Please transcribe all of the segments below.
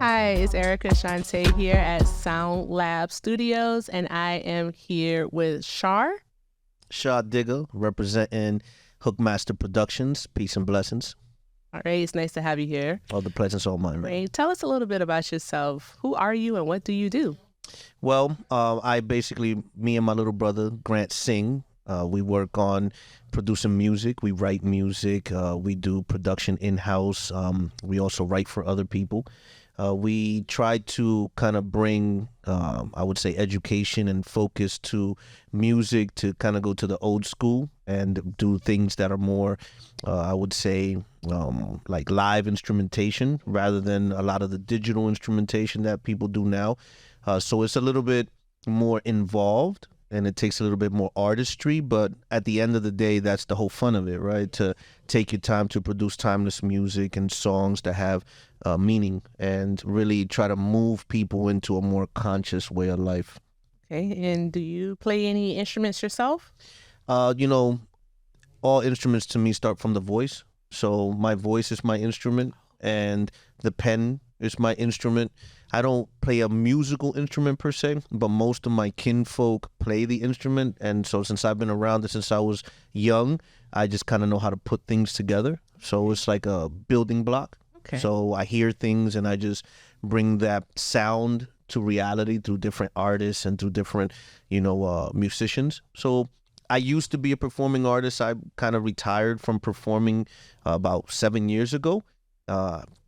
Hi, it's Erica Shanté here at SongLab Studios, and I am here with SHAH. SHAH D.I.G.A, representing Hookmaster Productions. Peace and blessings. All right, it's nice to have you here. All the pleasure's all mine, man. Right, tell us a little bit about yourself. Who are you and what do you do? Well, me and my little brother, Grant, sing. We work on producing music. We write music. We do production in-house. We also write for other people. We try to kind of bring, I would say, education and focus to music, to kind of go to the old school and do things that are more, I would say, like live instrumentation rather than a lot of the digital instrumentation that people do now. So it's a little bit more involved and it takes a little bit more artistry, but at the end of the day, that's the whole fun of it, right? To take your time to produce timeless music and songs that have meaning and really try to move people into a more conscious way of life. Okay, and do you play any instruments yourself? All instruments to me start from the voice. So my voice is my instrument and the pen is my instrument. I don't play a musical instrument per se, but most of my kinfolk play the instrument. And so since I've been around it since I was young, I just kind of know how to put things together. So it's like a building block. Okay. So I hear things and I just bring that sound to reality through different artists and through different, musicians. So I used to be a performing artist. I kind of retired from performing about 7 years ago.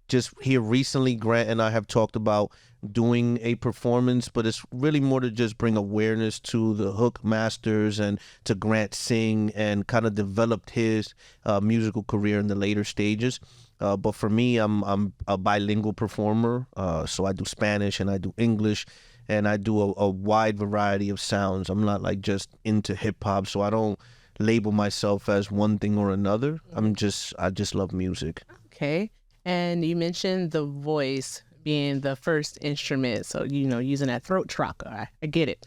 Just here recently, Grant and I have talked about doing a performance, but it's really more to just bring awareness to the Hook Masters and to Grant Sing and kind of developed his musical career in the later stages. But for me, I'm a bilingual performer, so I do Spanish and I do English, and I do a wide variety of sounds. I'm not like just into hip hop, so I don't label myself as one thing or another. I just love music. Okay. And you mentioned the voice being the first instrument. So, using that throat chakra. I get it.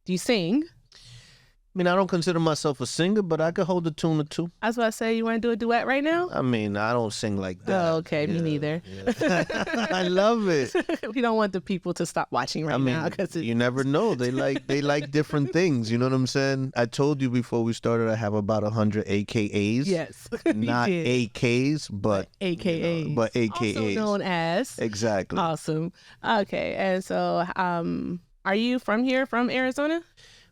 Do you sing? I mean, I don't consider myself a singer, but I could hold a tune or two. I was about to say, you want to do a duet right now? I mean, I don't sing like that. Oh, okay. Me neither. Yeah. I love it. We don't want the people to stop watching right now. You never know. They like different things. You know what I'm saying? I told you before we started, I have about 100 AKAs. Yes. Not AKs, but AKAs. But AKAs. Also known as. Exactly. Awesome. Okay. And so, are you from here, from Arizona?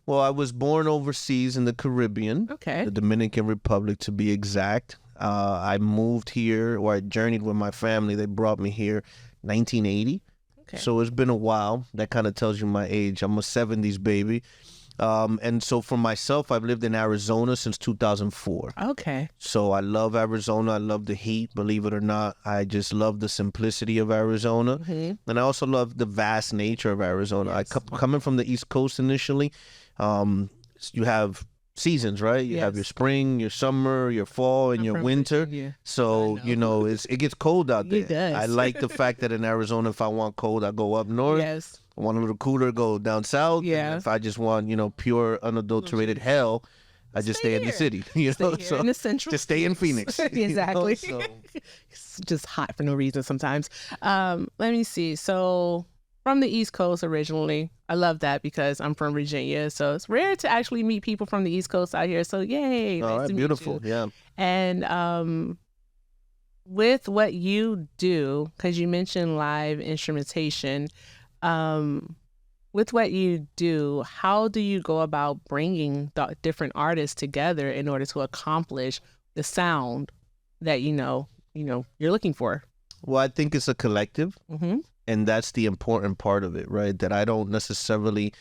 Well, I was born overseas in the Caribbean, okay, the Dominican Republic to be exact. I moved here, or I journeyed with my family. They brought me here 1980. Okay. So it's been a while. That kind of tells you my age. I'm a 70s baby. And so for myself, I've lived in Arizona since 2004. Okay. So I love Arizona. I love the heat, believe it or not. I just love the simplicity of Arizona. Mm-hmm. And I also love the vast nature of Arizona. Yes. Coming from the East Coast initially, you have seasons, right? You have your spring, your summer, your fall, and your winter. Virginia. So, it gets cold out there. It does. I like the fact that in Arizona, if I want cold, I go up north. Yes. I want a little cooler, go down south. Yeah. And if I just want, pure, unadulterated hell, I just stay in the city. Stay in the central. Just stay in Phoenix. Exactly. So. It's just hot for no reason sometimes. Let me see. So from the East Coast originally. I love that because I'm from Virginia. So it's rare to actually meet people from the East Coast out here. So yay. All nice right, to meet beautiful. you. Yeah. And with what you do, because you mentioned live instrumentation, with what you do, how do you go about bringing the different artists together in order to accomplish the sound that you're looking for? Well, I think it's a collective. Mm-hmm. And that's the important part of it, right? That I don't necessarily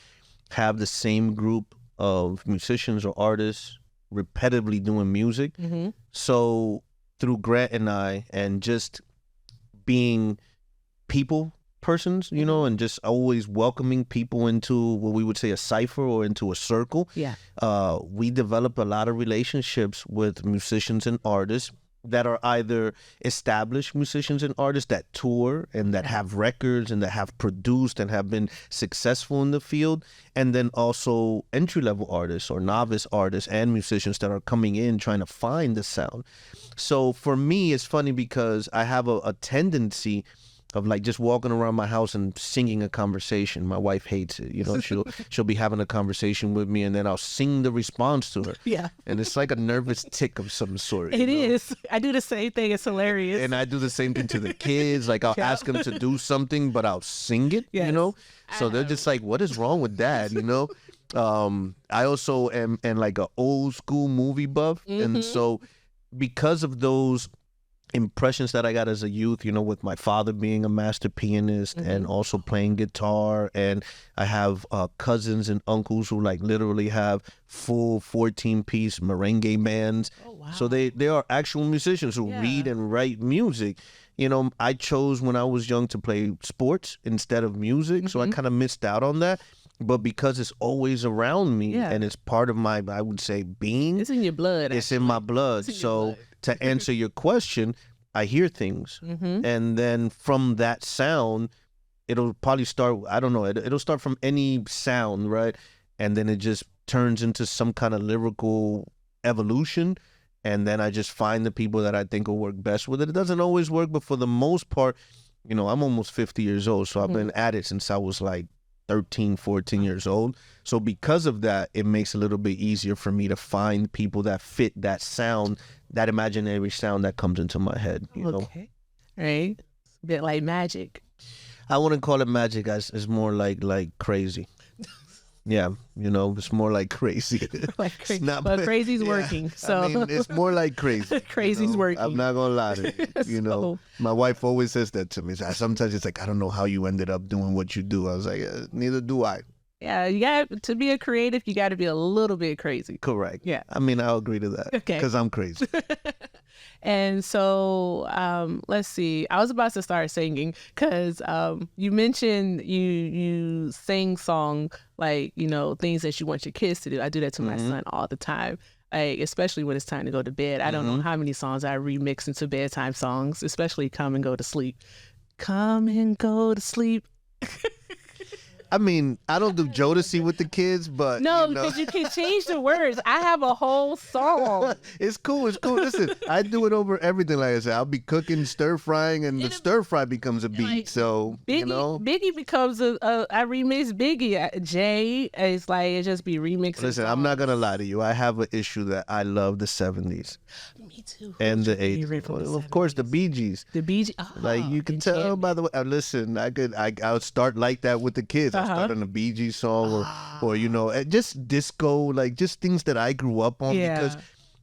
have the same group of musicians or artists repetitively doing music. Mm-hmm. So through Grant and I, and just being people persons, and just always welcoming people into what we would say a cipher or into a circle. Yeah. We develop a lot of relationships with musicians and artists that are either established musicians and artists that tour and that have records and that have produced and have been successful in the field, and then also entry-level artists or novice artists and musicians that are coming in trying to find the sound. So for me, it's funny because I have a tendency of like just walking around my house and singing a conversation. My wife hates it. You know, she'll be having a conversation with me, and then I'll sing the response to her. Yeah. And it's like a nervous tick of some sort. It is. I do the same thing. It's hilarious. And I do the same thing to the kids. Like I'll ask them to do something, but I'll sing it, you know? So they're just like, what is wrong with Dad, you know? I also am like an old school movie buff. And so because of those impressions that I got as a youth, you know, with my father being a master pianist and also playing guitar, and I have cousins and uncles who like literally have full 14-piece merengue bands. Oh, wow. So they are actual musicians who read and write music. You know, I chose when I was young to play sports instead of music, so I kind of missed out on that. But because it's always around me and it's part of my, I would say, being. It's in your blood. It's in my blood. So to answer your question, I hear things. And then from that sound, it'll probably start, I don't know, it'll start from any sound, right? And then it just turns into some kind of lyrical evolution. And then I just find the people that I think will work best with it. It doesn't always work, but for the most part, you know, I'm almost 50 years old. So I've been at it since I was like 13, 14 years old. So because of that, it makes it a little bit easier for me to find people that fit that sound, that imaginary sound that comes into my head, you know? Right. A bit like magic. I wouldn't call it magic. It's more like crazy. Yeah, you know, it's more like crazy. Like crazy. But crazy's working. So I mean, it's more like crazy. Crazy's working. I'm not gonna lie to you. You know, my wife always says that to me. Sometimes it's like, I don't know how you ended up doing what you do. I was like, neither do I. Yeah, you got to be a creative. You got to be a little bit crazy. Correct. Yeah. I mean, I'll agree to that. Okay. Because I'm crazy. And so, let's see. I was about to start singing because you mentioned you sing song, like, you know, things that you want your kids to do. I do that to my son all the time, like, especially when it's time to go to bed. I don't know how many songs I remix into bedtime songs, especially Come and Go to Sleep. Come and go to sleep. I mean, I don't do Jodeci with the kids, but no, because you can change the words. I have a whole song. It's cool. It's cool. Listen, I do it over everything. Like I said, I'll be cooking, stir frying, and the stir fry becomes a beat. Like, so Biggie, you know, Biggie becomes I remix Biggie. Jay is like it just be remixing. Listen, songs. I'm not gonna lie to you. I have an issue that I love the '70s. Me too. And the '80s. Well, of course, the Bee Gees. The Bee Gees. Oh, like you can tell by the way. Listen, I'll start like that with the kids. I start on a Bee Gees song, or you know, just disco, like just things that I grew up on. Because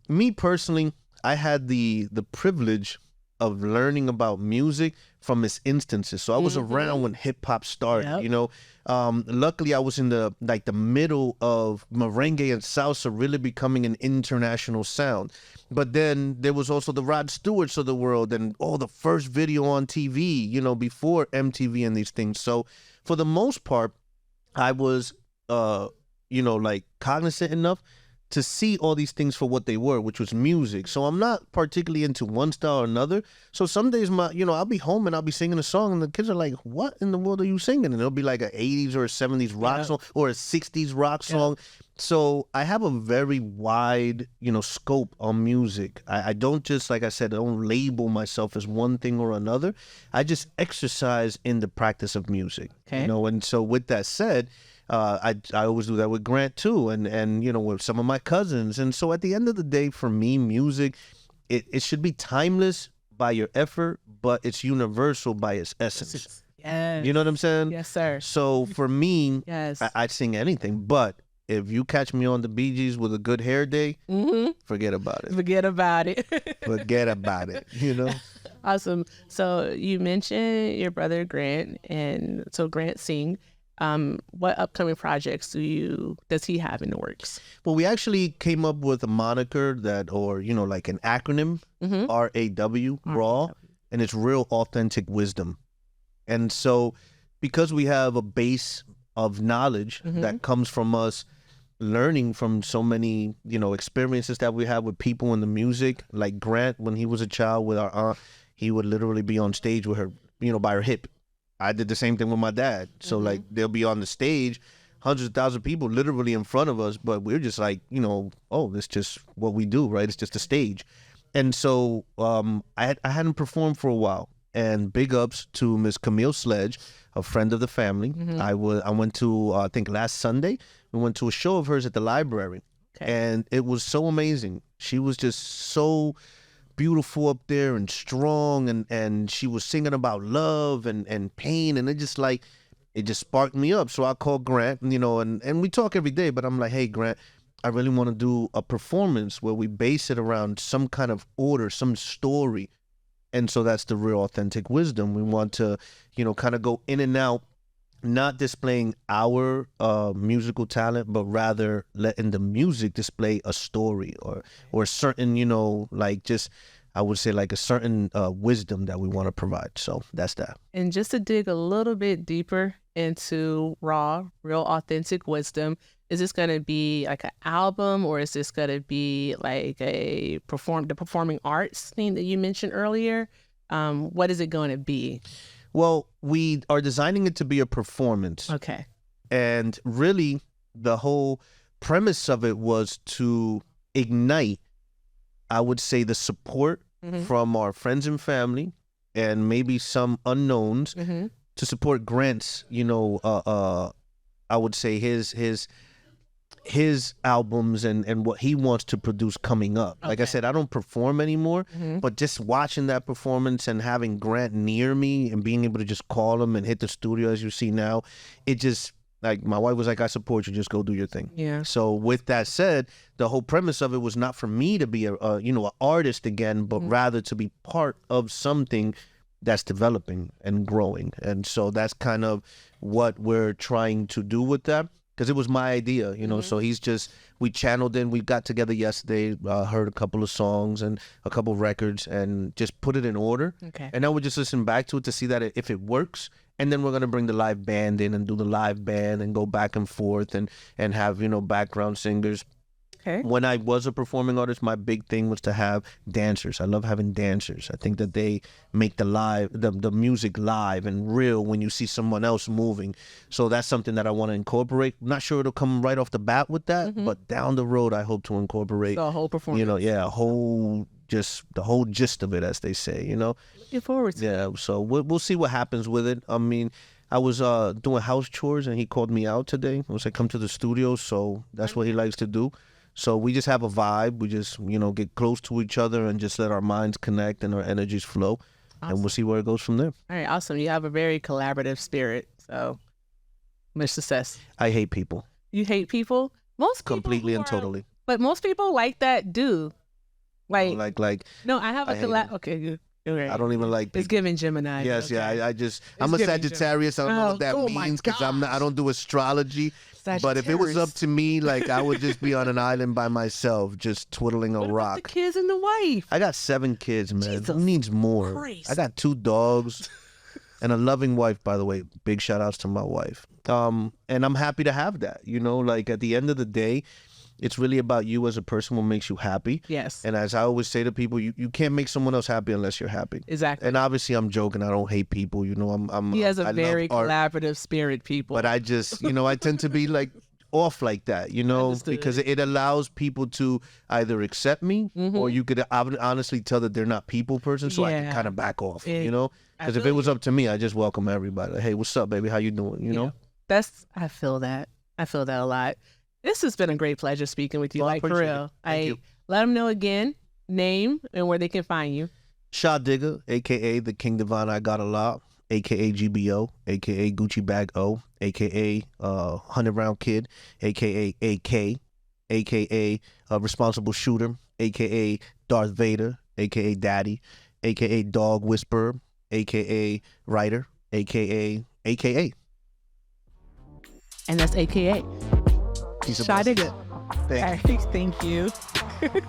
me personally, I had the privilege of learning about music from its instances. So I was around when hip hop started. You know, luckily I was in the middle of merengue and salsa really becoming an international sound. But then there was also the Rod Stewarts of the world and the first video on TV, you know, before MTV and these things. So for the most part, I was, you know, like cognizant enough to see all these things for what they were, which was music. So I'm not particularly into one style or another. So some days, I'll be home and I'll be singing a song and the kids are like, what in the world are you singing? And it'll be like an 80s or a 70s rock song or a 60s rock song. So I have a very wide, you know, scope on music. I don't just, like I said, I don't label myself as one thing or another. I just exercise in the practice of music, you know? And so with that said, I always do that with Grant too, and you know, with some of my cousins. And so at the end of the day, for me, music, it should be timeless by your effort, but it's universal by its essence. Yes. You know what I'm saying? Yes, sir. So for me, yes, I'd sing anything, but if you catch me on the Bee Gees with a good hair day, forget about it. Forget about it. Forget about it, you know? Awesome. So you mentioned your brother Grant, and so Grant sing. What upcoming projects does he have in the works? Well, we actually came up with a moniker or you know, like an acronym, RAW, raw, and it's real authentic wisdom. And so because we have a base of knowledge that comes from us learning from so many, you know, experiences that we have with people in the music, like Grant, when he was a child with our aunt, he would literally be on stage with her, you know, by her hip. I did the same thing with my dad. So like they'll be on the stage, hundreds of thousands of people literally in front of us, but we're just like, you know, it's just what we do, right? It's just a stage. And so I hadn't performed for a while. And big ups to Miss Camille Sledge, a friend of the family. I went to, I think last Sunday, we went to a show of hers at the library. Okay. And it was so amazing. She was just so beautiful up there and strong, and she was singing about love and pain, and it just sparked me up. So I called Grant, and we talk every day, but I'm like, hey Grant, I really want to do a performance where we base it around some kind of order, some story. And so that's the real authentic wisdom. We want to, kind of go in and out, not displaying our musical talent, but rather letting the music display a story or a certain, I would say like a certain wisdom that we want to provide. So that's that. And just to dig a little bit deeper into raw, real authentic wisdom, is this going to be like an album, or is this going to be like the performing arts thing that you mentioned earlier? What is it going to be? Well, we are designing it to be a performance. Okay. And really, the whole premise of it was to ignite, I would say, the support from our friends and family and maybe some unknowns to support Grant's, I would say his albums and what he wants to produce coming up. Okay. Like I said, I don't perform anymore, but just watching that performance and having Grant near me and being able to just call him and hit the studio as you see now, it just, like, my wife was like, I support you, just go do your thing. Yeah. So with that said, the whole premise of it was not for me to be an artist again, but rather to be part of something that's developing and growing. And so that's kind of what we're trying to do with that. Because it was my idea, so we channeled in, we got together yesterday, heard a couple of songs and a couple of records and just put it in order. Okay. And now we just listen back to it to see that if it works. And then we're going to bring the live band in and do the live band and go back and forth and have, background singers. Okay. When I was a performing artist, my big thing was to have dancers. I love having dancers. I think that they make the music live and real when you see someone else moving. So that's something that I want to incorporate. I'm not sure it'll come right off the bat with that, but down the road, I hope to incorporate the whole performance. The whole gist of it, as they say. Looking forward to it. Yeah. So we'll see what happens with it. I mean, I was doing house chores and he called me out today. I was like, come to the studio. So that's what he likes to do. So we just have a vibe. We just, get close to each other and just let our minds connect and our energies flow. Awesome. And we'll see where it goes from there. All right, awesome. You have a very collaborative spirit. So much success. I hate people. You hate people? Most people completely and totally. But most people like that do. Like no, I have a collab. Okay, good. Okay. I don't even like people. It's giving Gemini. Yes, okay. yeah. I'm a Sagittarius. I don't know what that means because I don't do astrology. But if it was up to me, I would just be on an island by myself, just twiddling a rock. The kids and the wife. I got 7 kids, man. Jesus Who needs more? Christ. I got 2 dogs and a loving wife, by the way. Big shout outs to my wife. And I'm happy to have that. At the end of the day, it's really about you as a person, what makes you happy. Yes. And as I always say to people, you can't make someone else happy unless you're happy. Exactly. And obviously I'm joking. I don't hate people. He has a very collaborative spirit, people. But I just, I tend to be off like that, Understood. because it allows people to either accept me or you could honestly tell that they're not people person. So I can kind of back off, because if it was up to me, I just welcome everybody. Like, hey, what's up, baby? How you doing? You know? I feel that. I feel that a lot. This has been a great pleasure speaking with you. Well, for real. Thank you. Let them know again, name and where they can find you. SHAH D.I.G.A, a.k.a. the King Divine I Got a Lot, a.k.a. GBO, a.k.a. Gucci Bag O, a.k.a. 100-round Kid, a.k.a. AK, a.k.a. Responsible Shooter, a.k.a. Darth Vader, a.k.a. Daddy, a.k.a. Dog Whisperer, a.k.a. Writer, a.k.a. a.k.a. And that's AKA. Peace of SHAH D.I.G.A. blessings. Thank you. Thank you.